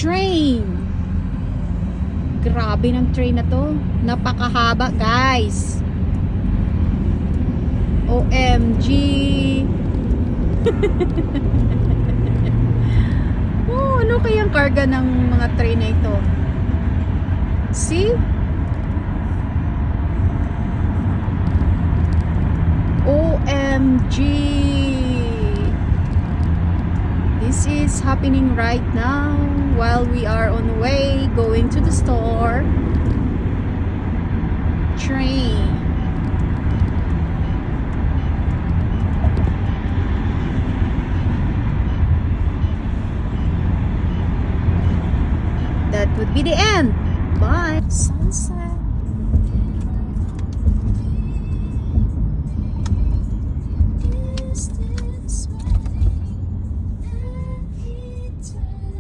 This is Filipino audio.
train. Grabe ng train na to. Napakahaba, guys. OMG. Oh, ano kayang karga ng mga train na ito? See? OMG. This is happening right now while we are on the way going to the store. Train. That would be the end. Bye. Sunset.